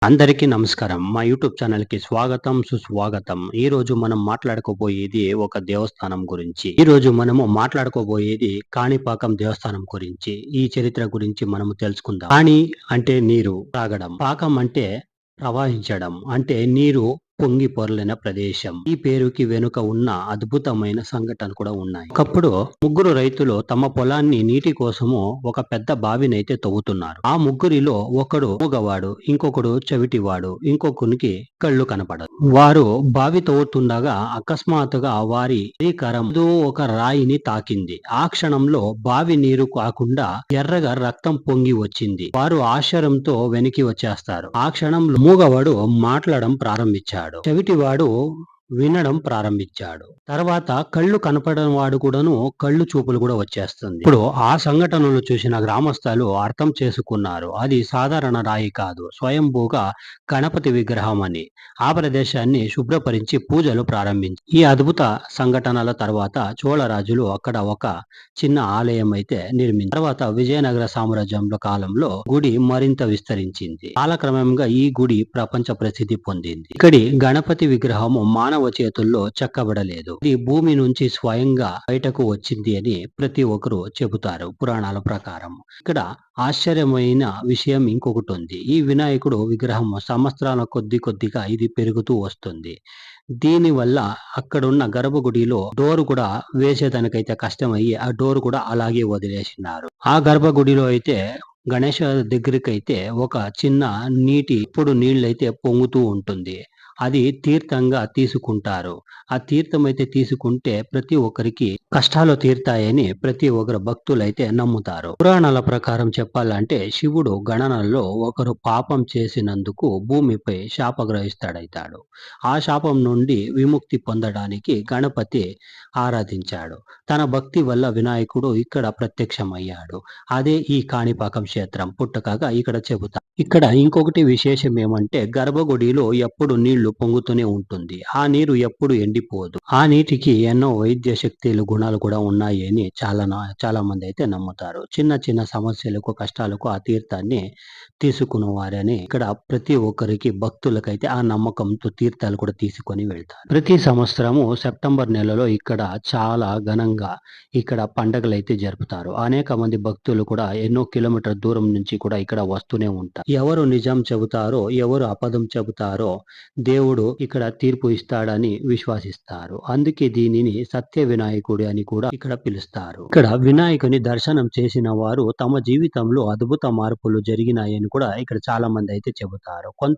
అందరికీ నమస్కారం. మా యూట్యూబ్ ఛానల్‌కి స్వాగతం, సుస్వాగతం. ఈరోజు మనం మాట్లాడుకోబోయేది ఒక దేవస్థానం గురించి. ఈరోజు మనము మాట్లాడుకోబోయేది కాణిపాకం దేవస్థానం గురించి. ఈ చరిత్ర గురించి మనము తెలుసుకుందాం. కాణి అంటే నీరు, తాగడం. పాకం అంటే ప్రవహించడం. అంటే నీరు పొంగి పొర్లిన ప్రదేశం. ఈ పేరుకి వెనుక ఉన్న అద్భుతమైన సంఘటనలు కూడా ఉన్నాయి. ఒకప్పుడు ముగ్గురు రైతులు తమ పొలాన్ని నీటి కోసము ఒక పెద్ద బావినైతే తవ్వుతున్నారు. ఆ ముగ్గురిలో ఒకడు మూగవాడు, ఇంకొకడు చెవిటివాడు, ఇంకొకనికి కళ్ళు కనపడదు. వారు బావి తవ్వుతుండగా అకస్మాత్తుగా వారి శరీరం ఏదో ఒక రాయిని తాకింది. ఆ క్షణంలో బావి నీరు కాకుండా ఎర్రగా రక్తం పొంగి వచ్చింది. వారు ఆశ్చర్యంతో వెనక్కి వచ్చేస్తారు. ఆ క్షణంలో మూగవాడు మాట్లాడడం ప్రారంభించాడు. చెవిటివాడు వినడం ప్రారంభించాడు. తర్వాత కళ్ళు కనపడని వాడు కూడాను కళ్ళు చూపులు కూడా వచ్చేస్తుంది. ఇప్పుడు ఆ సంఘటనను చూసిన గ్రామస్తులు అర్థం చేసుకున్నారు. అది సాధారణ రాయి కాదు, స్వయంభూగా గణపతి విగ్రహం అని. ఆ ప్రదేశాన్ని శుభ్రపరించి పూజలు ప్రారంభించారు. ఈ అద్భుత సంఘటనల తర్వాత చోళరాజులు అక్కడ ఒక చిన్న ఆలయం అయితే నిర్మించారు. తర్వాత విజయనగర సామ్రాజ్యంలో కాలంలో గుడి మరింత విస్తరించింది. కాలక్రమంగా ఈ గుడి ప్రపంచ ప్రసిద్ధి పొందింది. ఇక్కడి గణపతి విగ్రహము మానవ చేతుల్లో చెక్కబడలేదు. ఇది భూమి నుంచి స్వయంగా బయటకు వచ్చింది అని ప్రతి ఒక్కరు చెబుతారు పురాణాల ప్రకారం. ఇక్కడ ఆశ్చర్యమైన విషయం ఇంకొకటి ఉంది. ఈ వినాయకుడు విగ్రహం సంవత్సరాల కొద్దిగా ఇది పెరుగుతూ వస్తుంది. దీని వల్ల అక్కడున్న గర్భగుడిలో డోర్ కూడా వేసేదానికైతే కష్టమయ్యి ఆ డోర్ కూడా అలాగే వదిలేసినారు. ఆ గర్భగుడిలో అయితే గణేష దగ్గరికైతే ఒక చిన్న నీళ్ళైతే పొంగుతూ ఉంటుంది. అది తీర్థంగా తీసుకుంటారు. ఆ తీర్థం అయితే తీసుకుంటే ప్రతి ఒక్కరికి కష్టాలు తీరుతాయని ప్రతి ఒక్కరు భక్తులైతే నమ్ముతారు. పురాణాల ప్రకారం చెప్పాలంటే శివుడు గణనల్లో ఒకరు పాపం చేసినందుకు భూమిపై శాపగ్రహిస్తాడైతాడు. ఆ శాపం నుండి విముక్తి పొందడానికి గణపతి ఆరాధించాడు. తన భక్తి వల్ల వినాయకుడు ఇక్కడ ప్రత్యక్షమయ్యాడు. అదే ఈ కాణిపాకం క్షేత్రం పుట్టకగా ఇక్కడ చెబుతారు. ఇక్కడ ఇంకొకటి విశేషం ఏమంటే గర్భగుడిలో ఎప్పుడు నీళ్లు పొంగుతూనే ఉంటుంది. ఆ నీరు ఎప్పుడు ఎండిపోదు. ఆ నీటికి ఎన్నో వైద్య శక్తులు గుణాలు కూడా ఉన్నాయి అని చాలా మంది అయితే నమ్ముతారు. చిన్న చిన్న సమస్యలకు కష్టాలకు ఆ తీర్థాన్ని తీసుకున్న వారని ఇక్కడ ప్రతి ఒక్కరికి భక్తులకైతే ఆ నమ్మకంతో తీర్థాలు కూడా తీసుకొని వెళ్తారు. ప్రతి సంవత్సరము సెప్టెంబర్ నెలలో ఇక్కడ చాలా ఘనంగా ఇక్కడ పండగలు అయితే జరుపుతారు. అనేక మంది భక్తులు కూడా ఎన్నో కిలోమీటర్ దూరం నుంచి కూడా ఇక్కడ వస్తూనే ఉంటారు. ఎవరు నిజం చెబుతారో ఎవరు అబద్ధం చెబుతారో దేవుడు ఇక్కడ తీర్పు ఇస్తాడని విశ్వసిస్తారు. అందుకే దీనిని సత్య వినాయకుడు అని కూడా ఇక్కడ పిలుస్తారు. ఇక్కడ వినాయకుని దర్శనం చేసిన వారు తమ జీవితంలో అద్భుత మార్పులు జరిగినాయని కూడా ఇక్కడ చాలా మంది అయితే చెబుతారు.